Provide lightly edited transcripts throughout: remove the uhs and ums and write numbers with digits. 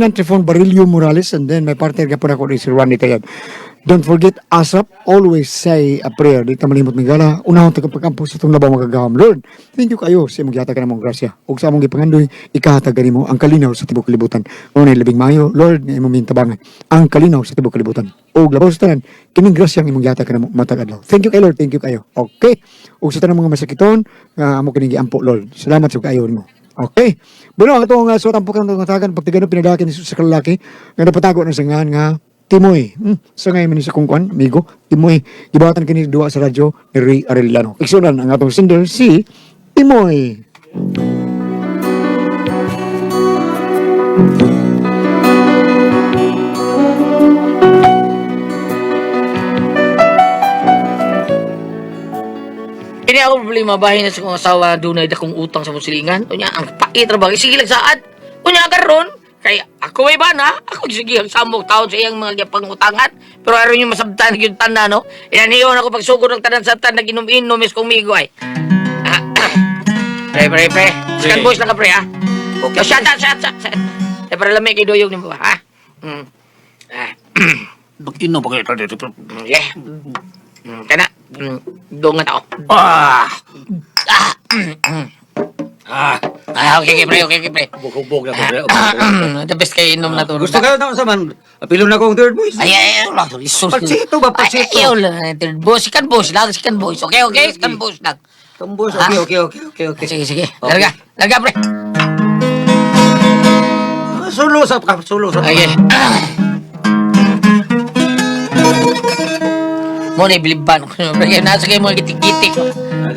Lieutenant Trifon Barilio Morales, and then my partner ka po na ko si Juan Nitayan. Don't forget, ASAP, always say a prayer. Di ka malimot migala. Unahon taga pagkampo sa itong labaw magagaham. Lord, thank you kayo sa imong gihatag ka namong grasya. Ug sa among gipangandoy, ikahatag mo ang kalinaw sa tibok kalibutan. Ngunay labing mayo, Lord, nga imong mintabangan ang kalinaw sa tibok kalibutan. Ug labaw sa tanan, kining grasya ang imong gihatag ka namong matag adlaw. Thank you kay Lord, thank you kayo. Okay. Ug sa tanang mga masakiton, amo kining giampo, Lord. Salamat sa kayo mo. Okay. Bueno, ang itong suwatang pukang tagan, pagtigano pinadakin sa kalalaki, nga napatago ng sangan nga, Timoy. Sa ngayon man sa kungkuan, amigo, Timoy. Gibatan kini duwa sa radyo ni Ray Arellano. Iksunan ang atong singer si Timoy. Kini ako problema bahin na sa kong asawa dunay dakong utang sa musilingan. Unya ang pait ra bagay sige lang saad. Unya karon kay ako ay bana, ako sige ang samok taon sa iyang mga pangutangan. Pero aron yung masabtan gyud tanan no. Inaniyon ako pagsugod ng tanan sa tan naginom-inom is kumigo ay. Pre. Skan boys lang ka pre ha. Okay. Shut. Para lamay kay doyog nimo ha. Bakino ba kayo dito? Yeah. Kana dongan ako. Okay, pre. Bukog na ko. The best kayo inom na to. Gusto ka na sa man. Apilo na kong third voice. Ay, lang. Pagsito ba, pagsito? Ayaw lang. Third boss. Second boss lang. Okay? Second boss lang. Kambos, okay. Sige. Larga, pre. Solo sa. Okay. Mo na ibiliban ko. Pre, nasa kayo mga gitik-gitik.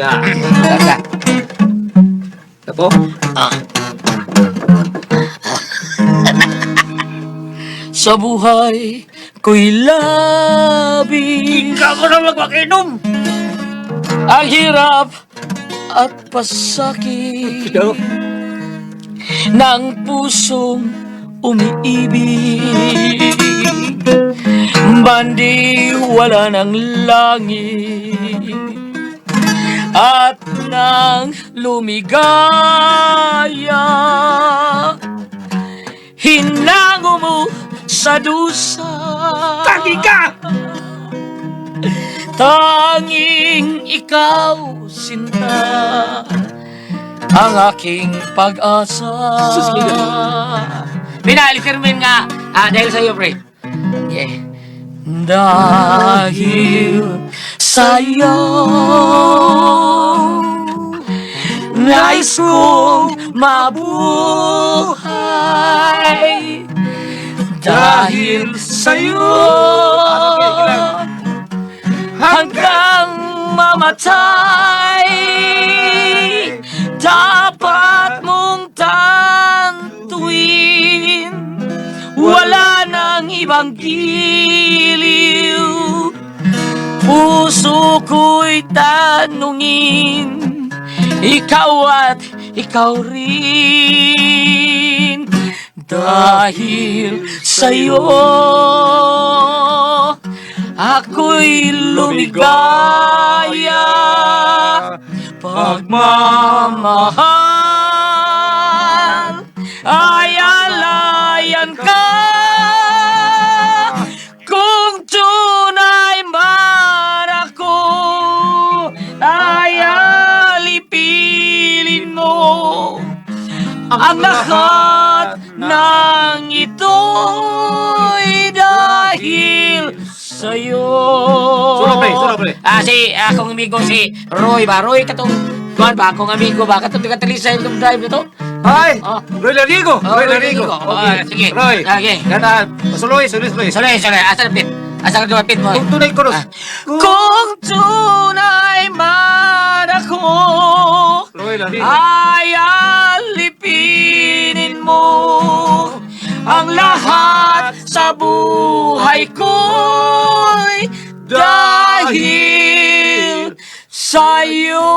Larga. Ako? Sa buhay ko'y labis. Ikaw ko na magpakinom. Ang hirap at pasakit ng pusong umiibig. Bandi wala ng langit at nang lumigaya, hinango mo sa dusa. Tagi ka! Tanging ikaw, sinta, ang aking pag-asa. Pinali, Carmen nga. Dahil sa'yo, pre. Yeah. Dahil sa'yo, nais kong mabuhay. Dahil sa'yo, hanggang mamatay, dapat mong tantuin. Wala nang ibang giliw, puso ko'y tanungin, ikaw at ikaw rin. Dahil sa'yo, ako'y lumigaya, pagmamahal ay alayan ka. Kung tunay man ako, ay alipilin mo ang lahat ng ito'y dahil sa'yo. Sulo, pre. Si akong amigo si Roy ba? Roy katong kuan ba? Akong amigo ba? Katong taga-Talisa yung drive nito? Ay! Oh. Roy Larigo! Okay. Sige. Roy! Okay. Gana, suloy. Sorry. Asa na pit? Asa ka pit mo? Kung tunay ko, Kung tunay man ako, Roy Larigo. ay alipinin mo ang lahat sa buhay ko'y dahil sa'yo.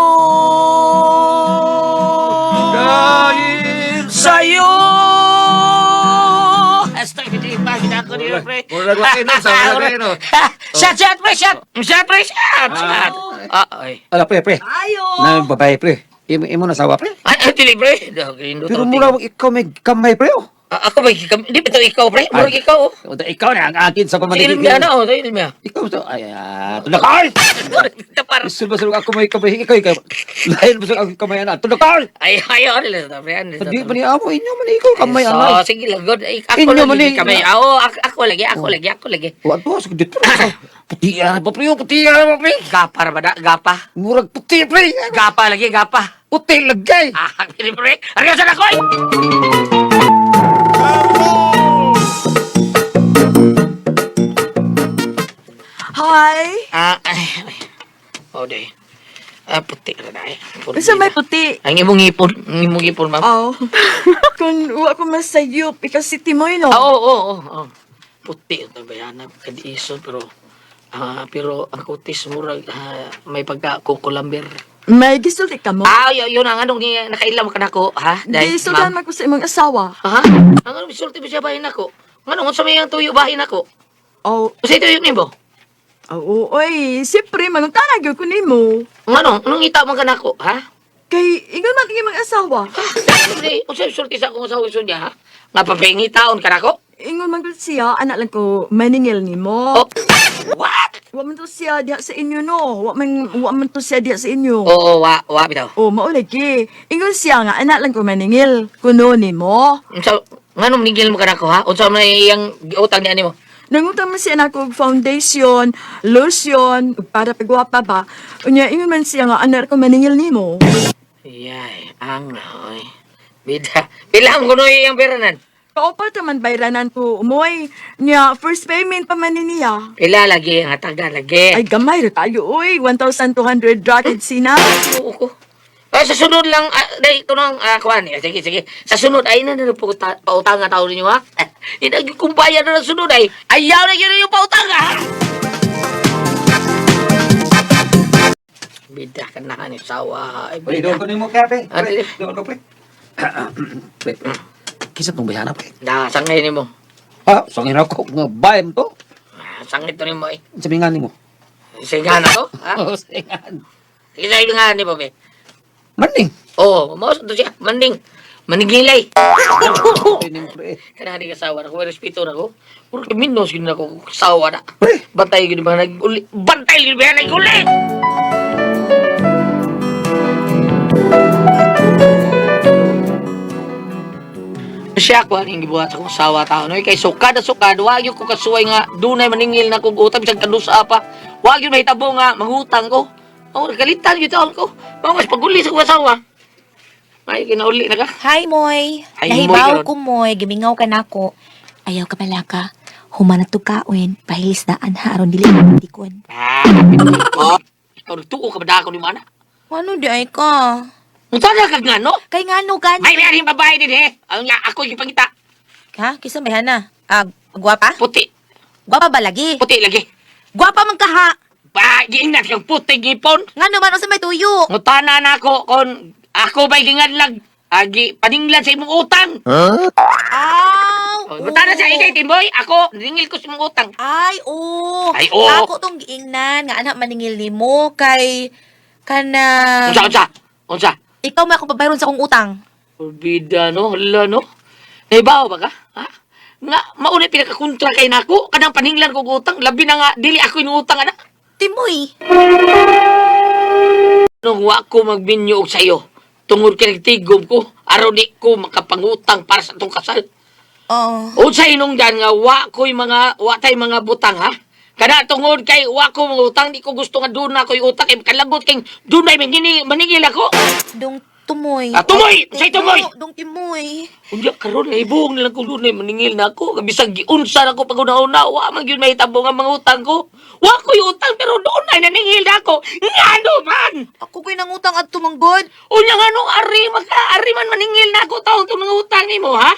Dahil sa'yo. Hasta hindi pa ako nila, pre. Wala nagwakinom, sa wala nagwakinom. Shot, pre, shot. Ay. Ala, pre. Na babae, pre. Imo na sawa, pre. Ay, dili, pre. Pero mula ikaw may kamay, pre, oh. Ako ba, di ba ito ikaw, pre? Murag ikaw, oh. Ikaw na ang akin sa Si pamanigig. Ilmia na, oh. Si Ilmia. Ikaw to. Ay, tulakal! Tapar. Sulba-sulba ako may kamay. Ikaw. Lahil mo sa akong kamay na. Tulakal! Ay, ayaw, ano lang, pre. Hindi pa niya mo. Inyo man ikaw kamay So, anay. sige lang, God. Ay, ako Inyo lang, man hindi eh. kami. Ako lagi. Wala po, sige dito. Puti yan, puti yan, pre. Gapa ra ba da? Gapa? Murag puti, pre. Gapa lagi, gapa. Puti lagay. Pili, pre. Ariyo sa nakoy! Hi! Day. Puti ra na, eh. Isa may puti. Ang imong ipon, ma'am. Oh. Kung wa ko masayop, ikaw si Timoy, no? Oo. Puti ito ba yan? Kadiiso, pero ang kutis murag may pagkakukulamber. May gisulti ka mo? Yun ang anong nakailam ka na ko, ha? Gisultan man ko sa imong asawa. Ha? Ang anong bisulti ba siya bahin ako? Ang anong sa may ang tuyo bahin ako? Oh, Kasi tuyo ni mo? oy, siyempre, manguntanag yun ko nimo. Ang anong ita man ka na ko, ha? Kay, ingon man tingin mga asawa. Hindi, kung sa'yo sulti sa akong asawa niya, ha? Nga papahingi taon ka na ko? Ingon man ko siya, anak lang ko, maningil nimo. Oh, what? Wa man to siya diha sa inyo, no? Wa man to siya diha sa inyo. Oo, wa bitaw. Oh, maulagi. Ingon siya nga, anak lang ko maningil. Kuno nimo. Unsa, nga nung nigil mo ka na ko, ha? Unsa man iyang utang ni mo? Nangutang man siya na kog foundation, lotion, para pagwapa ba. Unya, ingon man siya nga, anak ko maningil nimo. Yay, ang naoy. Bida, bilang ko no iyang peranan. Kaupat naman bayranan ko, umoy. Nya, first payment pa man niya. Pila lagi ang hataga lagi. Ay, gamay ra tayo, uy. 1,200 racket sina. Oo ko. Sa sunod lang, dahil ito nang kuhan. Sige. Sa sunod, ay na pautang nga tao ninyo, ha? Hindi kumpaya na ng sunod, ay. Ayaw na yun yung pautang, ha? Bida ka na ni sawa. Ay, Pre, bida. doon ko nimo kaya, pre. Ano yun? Doon ko, pre. Pre, kisa tong bayana, pre. Sangay ni mo. Sangin ako. Mga bayam to. Sangay to ni mo, eh. Sabi nga nimo. Singahan ako, ha? Singan. Sige, sabi nga ni mo, be. Maning. Oo, mausap to siya. Maningilay. Pre. Kanani kasawa na ko, may respeto na ko. Puro kaminos gini na ko, kasawa na. Pre. Bantay gini ba nag-uli? Bantay gini ba nag-uli? Siya ko ang gibuhat sa kong sawa tao. No? Kay sukad, wag yung ko kasuway nga, dunay maningil na kong utang, bisag kadusa pa. Wag yung mahitabo nga, mangutang ko. Kalitan yung taon ko. Mga mas paguli sa kong asawa. Ay, kinauli na ka. Hi, Moy. Hi, Nahibaw Moy, ko, Moy. Gimingaw ka na ako. Ayaw ka pala ka. Humanat to kaon. Pahilis daan ha. Aron dili mo tikon. Oh, ikaw nagtuo ka ba na ako ni mana? Ano di ay ka? Munta na kag nga, no? Kay nga no gani. May mayroong babae din, eh. Ang ako yung pangita. Ha? Kisa may hana? Gwapa? Puti. Gwapa ba lagi? Puti lagi. Gwapa man ka ha. Ba, giingat kang puti gipon. Nga naman o sa may tuyo. Ngutana na ako kung ako ba'y gingadlag. Paninglan sa imong utang. Aw! Ngutana sa ikay, Timboy. Ako, ningil ko sa imong utang. Ay, oo. Ay, oo. Ako tong giingnan nga anak maningil nimo kay kana Unsa? ikaw may akong pabayron sa akong utang. Bida, no? Hala, no? Naibaw ba ka? Ha? Nga, mauna pinakakontra kay nako. Kanang paninglan ko utang. Labi na nga, dili ako yung utang, anak. Timoy. Nung wa ko magbinyo sa iyo, tungod ka nagtigom ko, araw di ko makapangutang para sa itong kasal. Oo. O sa inong dyan nga, wa tay mga butang, ha? Kada tungod kay wa ko mga utang, di ko gusto nga doon na ako yung utang, kay kalagot kay doon na maningil ako. Dong tumoy. Tumoy! Say tumoy! Dong timoy. Unya karon na ibong nilang kung doon na maningil na ako, bisag giunsa na ako pag una-una, wa man yun may tabo nga mga utang ko. Wa ko yung utang, pero doon na naningil na ako. Nga man! Ako ko'y nangutang at tumanggod. Unya nga nung ari man maningil na ako taong itong mga utang ni mo, ha?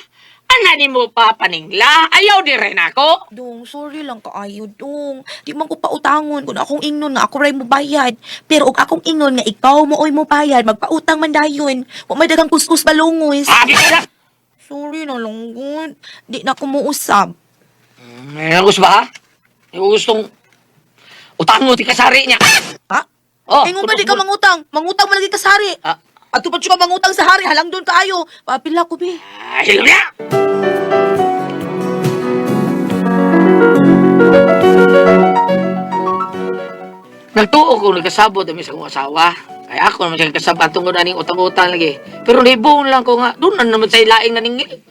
Ana ni mo pa paningla, ayaw di rin ako. Dong, sorry lang kaayo, dong. Di man ko pautangon kung akong ingnon nga ako rin mo bayad. Pero og akong ingnon nga ikaw mo oy mo bayad, magpautang man dayon. Wa may dagang kuskus balungos. Abi ka na! Sorry na lang, good. Di na ko muusab. Gusto ba, ha? Gustong utangon ti kasari niya. Ha? Oh, Ingon ba di ka mangutang? Mangutang mo lagi ka sa hari. Ah. At tupad siya ka mangutang sa hari, halang doon kaayo. Papila ko, be. Hilom niya! Nagtuo ko nagkasabot kami sa kong asawa. Ay ako naman siya kasabot tungod aning utang-utang lagi. Pero nibong lang ko nga, doon na naman sa laing naningil.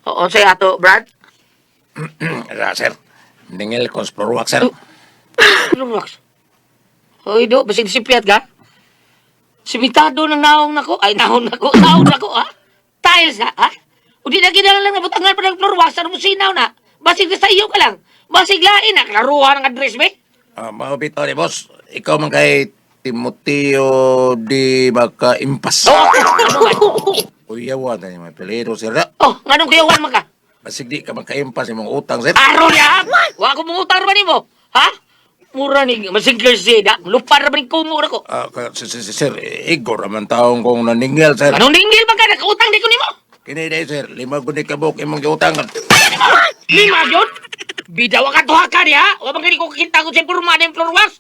Oo, say ato, Brad. Sir, ningil ko sa floor wax, sir. Relax. Hoy, do, basin sipiat ka? Simitado ng naong nako. Ay, naong nako, ha? Tiles, ha? O di na lang nabutangan pa ng floor wax, ano mo sinaw na? Basig na sa iyo ka lang. Basig lain na, klaruhan ang address, be. Mabito ni boss, ikaw man kay Timoteo di Makaimpas. Uyawa na yung mga pelero, sir. Oh, nganong kuyawan man ka? Basig di ka makaimpas yung mga utang, sir. Aro niya! Wa ko mong utang naman mo. Ha? Mura ni, masingkir siya. Lupar naman yung kumura ko. Sir, igor naman taong kong naningil, sir. Anong ninggil ba ka? Nakautang di ko ni mo? Kini day, sir, 5 guni kabuk imong giutangan. Lima yun? Bidaw ka tuha ka niya. O bang ko kakita ko sa purma ng floor wax?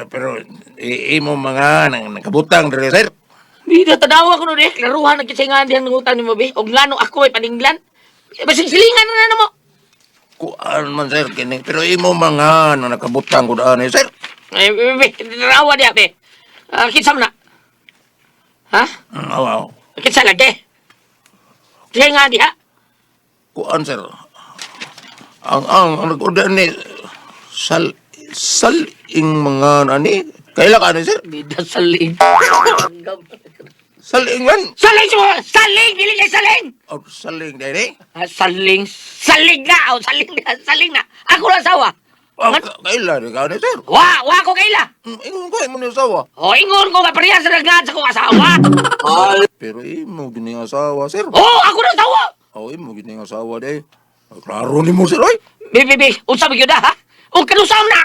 Pero, imo mga nakabutang, sir. Bida, tanawa ko nun eh. Klaruhan ang kisingan diyang nangutang ni mo, be. O nga ako ay paninglan. Basing silingan na mo. Kuan man, sir, kini. Pero imo mga nakabutang ko daan, sir. Ay, be, tanawa niya, be. Kinsam na. Ha? Wow. Kinsa lagi? Kisingan diya. Kuan, sir. Ang nag-order ni saling mga nani. Kaila ka ni, sir? Bida, saling. Saling man. Saling mo! Saling! Dili kay saling! Oh, saling day ni. Saling! Saling na! O, saling na! Saling na! Ako lang sawa! Oh, kaila ni ka ni, sir. Wa ko kaila! Ingon ko mo ni asawa. O, ingon ko nga parehas sa naglahat sa kong asawa! Pero imo gini asawa, sir. O, ako lang sawa! Oh, imo gini asawa day. Klaro ni mo, sir, oy. Bibi, unsa mo yun na, ha? O, kanusam na!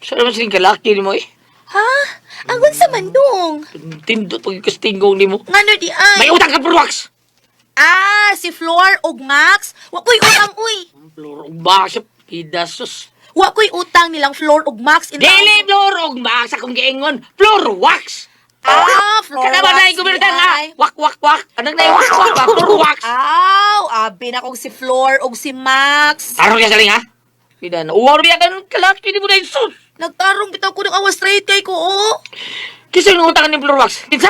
Saan naman siling kalaki ni mo eh? Ha? Angon sa mandong. Tindot pagkastinggong ni mo. Ngano di ay? May utang ka Prowax! Ah, si Flor og Max. Wa ko'y utang, uy. Florog ba siya? Pidasos. Wa ko'y utang nilang Flor og Max. Dili florog ba sa kong giingon? Flor wax! Ah, Flor Kana ba na yung gumilitan nga? Wak. Anong na yung wak ba? Flor wax! Aw, abi na kong si Flor og si Max. Tarong ka saling ha? Pida na. Uwar niya ganun kalaki ni mo na yung sus. Nagtarong kita ko ng awas straight kay ko, oh. Kisa yung utangan ni Flor wax? Pinsa?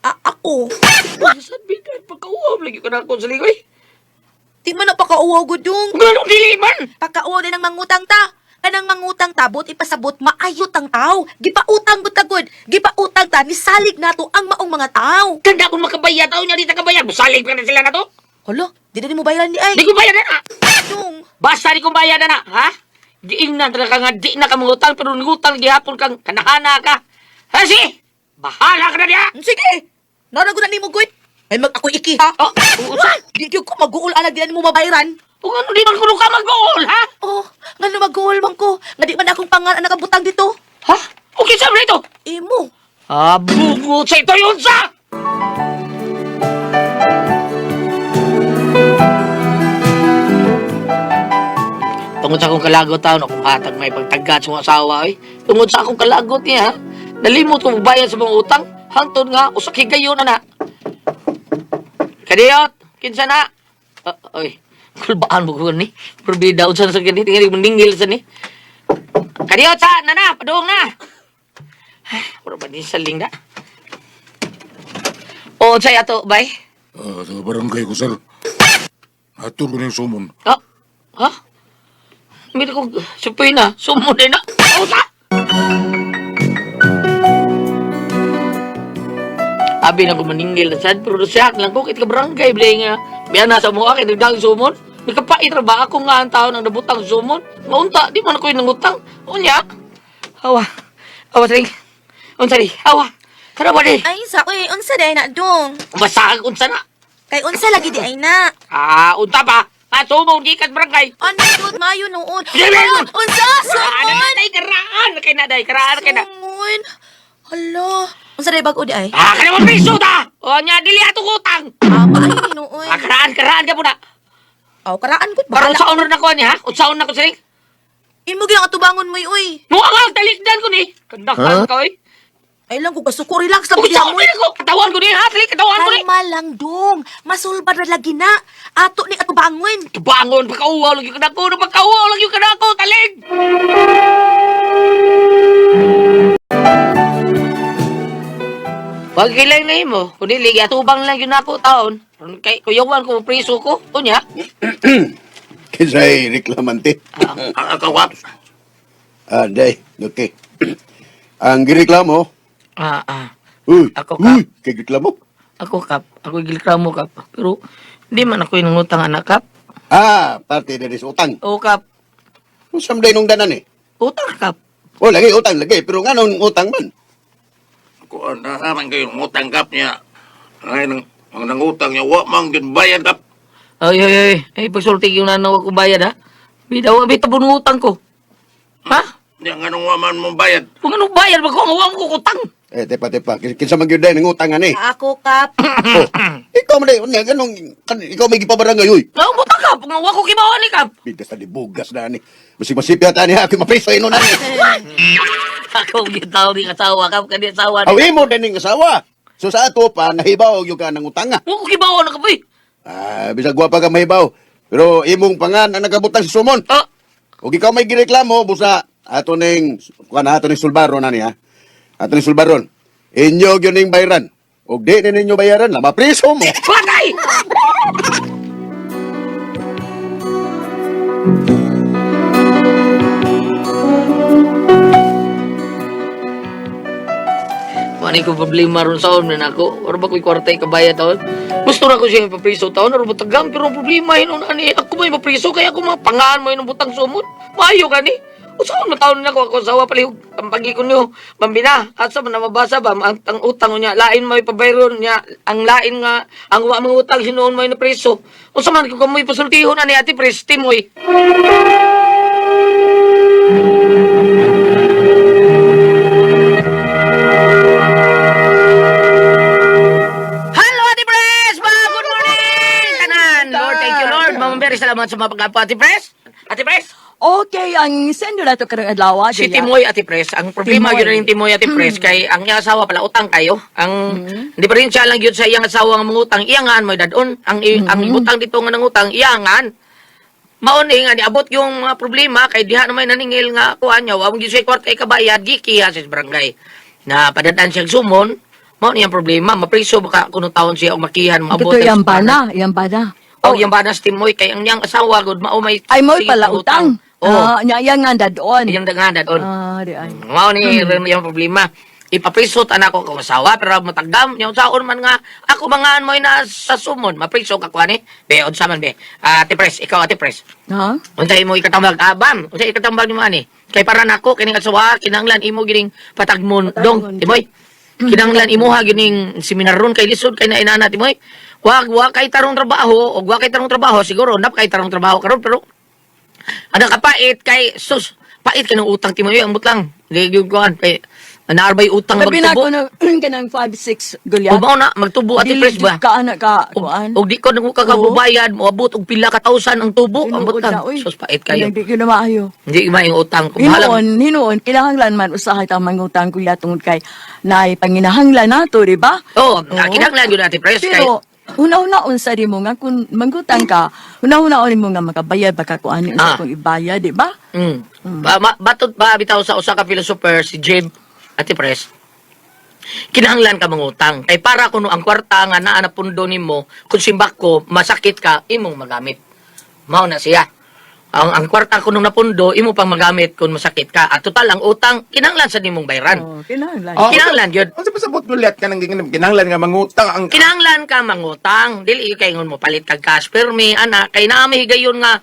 Ako. Sabi ka, pagkauwam lagi ka na ako sa ligoy. Di man napakauwaw gudong. Kung anong dili man! Pagkauwaw din ang mangutang ta. Kanang mangutang tabot, ipasabot, maayot ang tao. Gipautang gud. Gipautang ta, nisalig nato ang maong mga tao. Ganda kung makabayad, tao niya di kabayad. Busalig pa na sila na to. Hala, di na mo bayaran ni ay. Di ko bayad na na. Dong. Basta di ko bayad na na, ha? Giingnan talaga nga di na ka mangutang, pero ngutang gihapon kang kanahana ka. Ha, si? Bahala ka na niya! Sige. Narago na ni mo, Guyt. Ay mag ako iki, ha? Oh, Di ko mag-uul alag di na mo mabayaran. kung ano di man kuno ka mag-goal, ha? Oh, nga na mag-uul man ko. Nga di man akong pangalan nakabutang dito. Ha? Okay, sabi na ito. Imo. Bungot sa ito yun sa! Tungod sa akong kalagot taon, akong hatag may pagtagat sa mga asawa, eh. Tungod sa akong kalagot niya, ha? Nalimot ko bayad sa mga utang. Hangtod nga, usak higayon na. Kadiyot, kinsa na? Oy, kulbaan mo ko ni. Probida unsa sa ganito, hindi meningil sa ni. Kadiyot sa, nana, padung na. Ay, puro ba ni saling na? O, say ato, bay? Sa barangay ko, sir. Atur ko ng sumon. Ha? Ha? Mira ko, supoy na, sumunod na. O, sa? Abi na ko maningil na sad, pero siya lang ko, kit ka barangay, bilay nga. Biya na sa mga, kit nagdagang sumon. May kapait ra ba ako nga ang tao nang nabutang sumon? Maunta, di man ako yung nangutang. Unya. Hawa. Hawa, saling. Unsa di, hawa. Tara ba di? Ay, sa ko unsa day na dong. Basag, unsa na. Kay unsa lagi di ay na. Unta pa. Sumon, di kat barangay. Ano yun, mayo noon. Dili! Unsa, sumon. Naday, karaan. Kay naday, karaan, kay na. Sumon. Hala. Unsa day bago di ay? Kaya mo piso ta. O, nya, dili atong utang. Maayo ni noon. Karaan ka po na. Aw, karaan ko. Parang Bahala. sa honor na ko niya, ha? Utsaon na ko siling. Imo gyud ang atubangon mo uy. Nuangang talikdan ko ni. Kandakan ka, oy. Ay lang ko kasuko, relax lang Kung gid saan mo. ko, katawan ko ni ha, dali, katawan ko ni. Kalma lang dong. Masulbad ra lagi na. Ato ni ato bangon. Bangon, pagkauwaw lagi ka na ko, pagkauwaw lagi ka na ko, talig! Pag kilay na mo, kundi ligi atubang lang yun ako taon. Kay kuyawan ko, priso ko, kunya. Kisay reklamante. Ako, Kap. Day, okay. Ang gireklamo, Ako, Kap. kay reklamo. Ako, Kap. Ako gilikramo, Kap. Pero, hindi man ako inangutang anak, Kap. Parte na sa utang. Oo, Kap. Samday nung danan eh. Utang, Kap. Lagi, utang lagi. Pero nga nung utang man. Ako, naman kayo, ngutang, Kap niya. Ay, ang nangutang niya, wa mang yun bayad, Kap. Ay, pagsulti yung nanaw ako bayad, ha? Bitaw, tabon ng utang ko. Ha? Niya nga nung wa man mong bayad. Kung anong bayad, wag ko ang awang ko utang. Tepa. Kinsa man gyud day ng utangan eh. Ako, Kap. Ikaw man day, unya ganong ikaw may gipabarangay oy. Nga, butang, Kap. Nga, wag ko kibawan ni, Kap. Bigas na bugas na ni. Masig masipya ta ni ako mapriso ino na ni. Ako, gitaw ni kasawa, Kap. Kani asawa ni. Awi mo din ng asawa. So sa ato pa nahibaw yung ka ng utanga. Wag ko kibawan na, Kap, eh. Bisag gwapa ka mahibaw. Pero imong pangan ang nagabutang si Sumon. Ah, Ug ikaw may gireklamo busa ato ning ato ning sulbaron ani ha. Ato ning sulbaron. Inyo gyud ning bayaran. Ug di na ninyo bayaran, la mapriso mo. patay! Mani ko problema ron sa na ako. Or ba ko'y kwartay kabaya taon? Gusto na ko siya ipapriso taon. Or butagam. Pero ang problema yun ani. Ako may mapriso. Kaya ako mga pangaan mo yun ng butang sumot. Maayo ka ni. Usaon na taon na ako. Ako sawa palihog. Ang pagi ko niyo. Bambina. At sa na mabasa ba? Ang utang niya. Lain mo ipabayron niya. Ang lain nga. Ang mga utang sinuon mo yun na priso. Usa man ko kamoy pasultihon na ni Ate Presti mo eh. Hello, Ate Pres! Good morning! Tanan! Lord, thank you, Lord. Mamamberi, salamat sa mga pagkapo, Ate Pres. Ate Pres, Okay, ang sendo na to karang adlaw. si Timoy, Ate Pres. Ang problema Timoy. yun rin Timoy, Ate Pres, kay ang iyang asawa pala, utang kayo. Ang diferensya lang yun sa iyang asawa ng mga utang, iyangan mo dadon. Ang utang dito nga ng utang, iyangan. Mauni nga, niabot yung mga problema, kay diha naman naningil nga kuha niya, wawang yun siya kwarta ikabayad, giki ha sa barangay. Na padadaan siyang sumon, mauni ang problema, mapriso baka kuno taon siya o makihan, maabot. Ito yung bana, yung bana. Oh, yung banas Timoy, kay ang niyang asawa, good, maumay. Ay mo'y pala utang. Oo, Nya nga doon. yung daganda doon. Di ay. Mao ni yung problema. Ipaprisot anak ko kung asawa pero matagdam yung saon man nga ako mangaan mo na sa sumon mapriso ka kuani be unsa man be Ate Pres ikaw Ate Pres Ha? unsay mo ikatambag bam unsay ikatambag nimo ani kay para nako kining asawa kinahanglan imo gining patagmon dong Timoy kinahanglan imuha gining seminar ron kay lisod kay na inana Timoy wa kay tarong trabaho o wa kay tarong trabaho siguro nap kay tarong trabaho karon pero ada kapait kay sus pait kanang utang Timoy ang butlang di gyud kuan kay naarbay utang Labi na magtubo. ako na kanang 5-6 gulyat. Ubaw na magtubo Ate Pres ba? Ka anak ka, kuan. Og di ko nang kakabubayad mo abot og pila ka tausan ang tubo ang butang. Sus pait kayo. Hindi ko na maayo. Hindi maayong utang ko bahala. Hinoon, kinahanglan man usahay ta mangutang kuya tungod kay naay panginahanglan nato, di ba? Oh, kinahanglan yun Ate Pres kay Pero una-una unsa di mo nga kung manggutang ka, una-una mo nga makabayad baka kung ano Ah. kung ibayad, di ba? Batot ba bitaw sa usa ka philosopher si Jim Ate Pres. Kinahanglan ka mangutang. Kay para kuno ang kwarta nga naa na pundo nimo, kung simbak ko masakit ka imong magamit. Mao na siya. Ang kwarta kuno napundo imo pang magamit kung masakit ka. At total ang utang kinahanglan sa nimong bayaran. Oh, kinahanglan. Oh. Kinahanglan yun. Ano sa pasabot ulit ka nang kinanglan nga mangutang ang... Kinahanglan ka mangutang. Dili kay ngon mo palit kag cash permi ana kay naa may higayon nga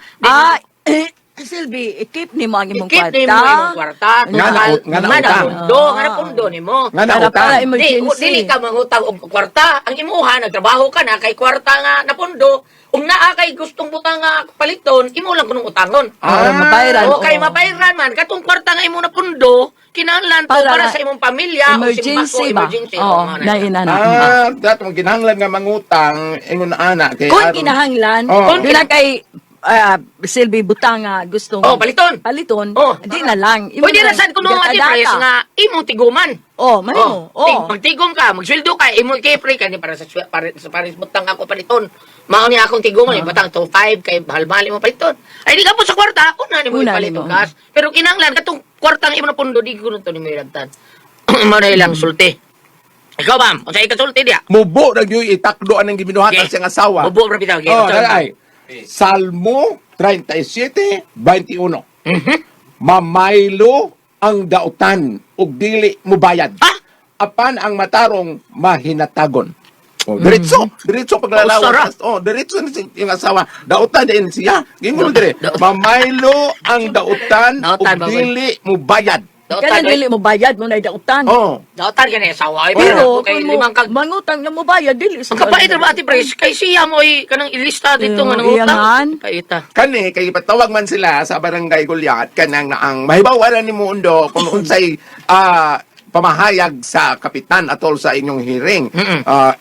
Silvi, i-keep ni mo ang imong keep kwarta. nimo imong kwarta. Nga na utang. Nga na pundo nimo. Nga na Para utang. emergency. Dili ka mangutang og kwarta. Ang imuha nagtrabaho ka na kay kwarta nga napundo. Kung naa kay gustong butang nga paliton, imo lang kunong utangon. Mabayran. O kay mabayran man katong kwarta nga imo napundo, kinahanglan to para sa imong pamilya emergency o ba? emergency. Oo, Mga na. nainana. Dato mo kinahanglan nga mangutang ingon ana kay Kung aron- kinahanglan, Oh. doon na kay Silbi butanga gustong Oh, paliton. Paliton. Oh. Di na lang. Pwede na sad kuno nga Pres nga imong tiguman. Oh, mahimo. Oh. Magtigom ka, magsweldo ka, imong kay kani para sa para butang ako paliton. Mao ni akong tiguman, batang to 5 kay mahal-mahal mo paliton. Ay di ka po sa kwarta, una ni mo Una ipaliton nimo. gas. Pero kinahanglan katong kwartang imo na pundo di ko to ni mo iragtan. Mao na ilang sulti. Ikaw bam, unsa ikasulti dia? Mubo na yung itakdo anang gibinuhatan Okay. siyang asawa. Bubo ra bitaw. Oh, ay. Salmo 37:21. Mamaylo ang dautan ug dili mo bayad. Ah! Apan ang matarong mahinatagon. Oh, diretso paglalawas. Oh, diretso na yung asawa. Dautan din siya. Gingon dire. Mamaylo ang dautan ug Dautan, baboy. dili mo bayad. Kaya dili mo bayad mo na idautan. Oh. Dautan ka na asawa. Ay, Pero kay kung mo limang kag mangutang na mo bayad dili ang kapait ra ba ati Pres kay siya mo ay kanang ilista dito nga nang iyangan. utang. Kaita. Kani kay patawag man sila sa barangay Gulyat kanang ang mahibaw-aran ni mundo kung unsay pamahayag sa kapitan atol sa inyong hearing.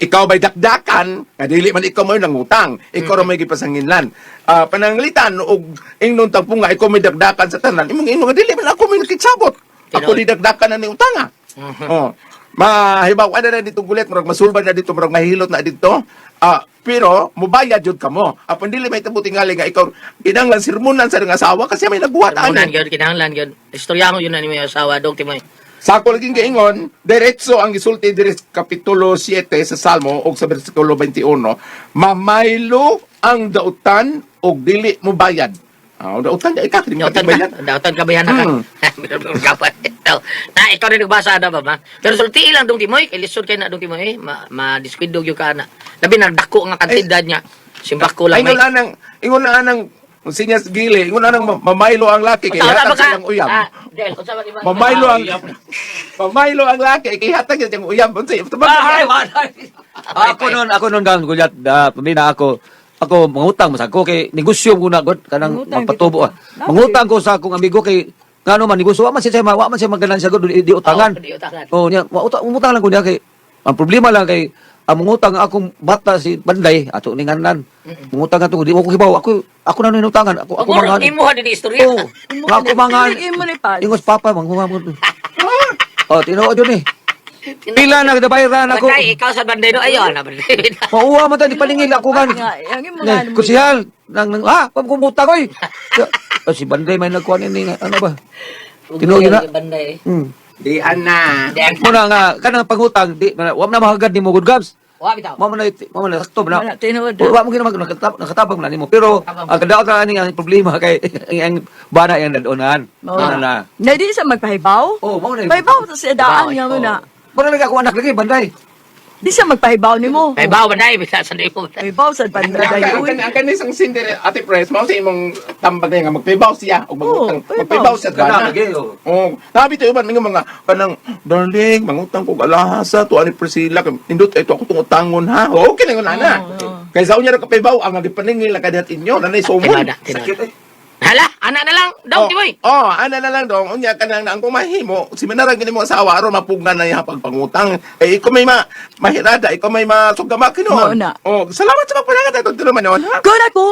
Ikaw ba'y dakdakan nga dili man ikaw mo nangutang, ikaw ra may gipasanginlan. Pananglitan og ingnon tagpo nga ikaw may dakdakan sa tanan, imong nga dili man ako may nakitsabot. Ako di dakdakan na ni utanga. Oh. Mahibaw-aran na dito gulit, murag masulban na dito, murag mahilot na dito. Pero mubayad jud kamo. Apan dili may tabuti ngali nga ikaw kinahanglan sirmunan sa nga asawa kasi may nagbuhat Unan ani. gyud kinahanglan gyud. Istorya mo yun na ni mo asawa dog timoy. Sa ako laging gaingon, diretso ang gisulti diri sa Kapitulo 7 sa Salmo o sa versikulo 21, mamaylo ang dautan og dili mo bayad. Dautan di ka, dili mo Dautan bayad. ka. Dautan ka bayan ka. Kapan. Na ikaw rin nagbasa na ba ma? Pero sulti lang dong timoy kay lisod kay na dong timoy ma-disquido gyud ka na. Labi nagdako nga kantidad niya. Simbak ko lang may. Ingon na nang sinyas gili, ingon na nang mamaylo ang laki kay hatag silang uyab. Del, unsa ba di ba? Mamaylo ang laki kay hatag siyang uyab. Unsay Ako nun gang gulyat pamina ako mangutang mas ako kay negosyo muna god kanang Mangutang magpatubo. dito. Mangutang ko sa akong amigo kay ngano man negosyo wa man siya maganan sa god di utangan. Di utangan. Oh, niya umutang lang ko niya kay ang problema lang kay ang mangutang akong bata si Banday ato ninganan. Mangutang ato di ko kibaw ako na inutangan ako Ako mangan. imo ha di istorya. Oh, ako mangan. Imo ni pa. Ingos papa manghuwa mo. Oh, tinuod yun eh. Pila na dabayran ako. Banday, ikaw sa banday no ayo na banday. Mauwa man ta di palingil ako gan. Ang imo nga Kusihal pagkumutang oy. Si Banday may nagkuan ini ano ba? Tinuod na. Banday. Di ana. Muna nga kanang pangutang di wa na mahagad nimo good gabs. Wa bitaw. Mo man na sakto wala na. tinuod. Wa mo ginamag nakatabang na nimo pero ang kadaot na ang problema kay ang bana yang dadonan. Ano na. Na di sa magpahibaw? Oh, mo na. Pahibaw sa daan nga mo na. Muna lang ako anak lagi Banday. Di sa magpahibaw nimo. Ay bawo banday bisa sa mo. Pahibaw sa banday. Ang kanisang sindere ate Pres, mao sa imong tambag nga magpibaw siya o magutang. Oo, Magpibaw siya Kana kana. lagi oh. Oh, nabi tayo man mga kanang darling, mangutang ko alahasa to ani Priscilla, indot ito ako tungutangon ha. Okay na yun ana. Kaysa unya ra kapibaw ang nagipaningil kadat inyo nanay sumon. Sakit eh. Hala, anak na lang daw timoy. Ana na lang dong. Unya ka na ang kumahimo. Si manarag ni mo asawa aron mapugnan na iya pagpangutang. Eh ikaw may mahirada, ikaw may masugama Mao kinuon. na. Oh, salamat sa pagpanagat ato naman yon ha. Kung ako,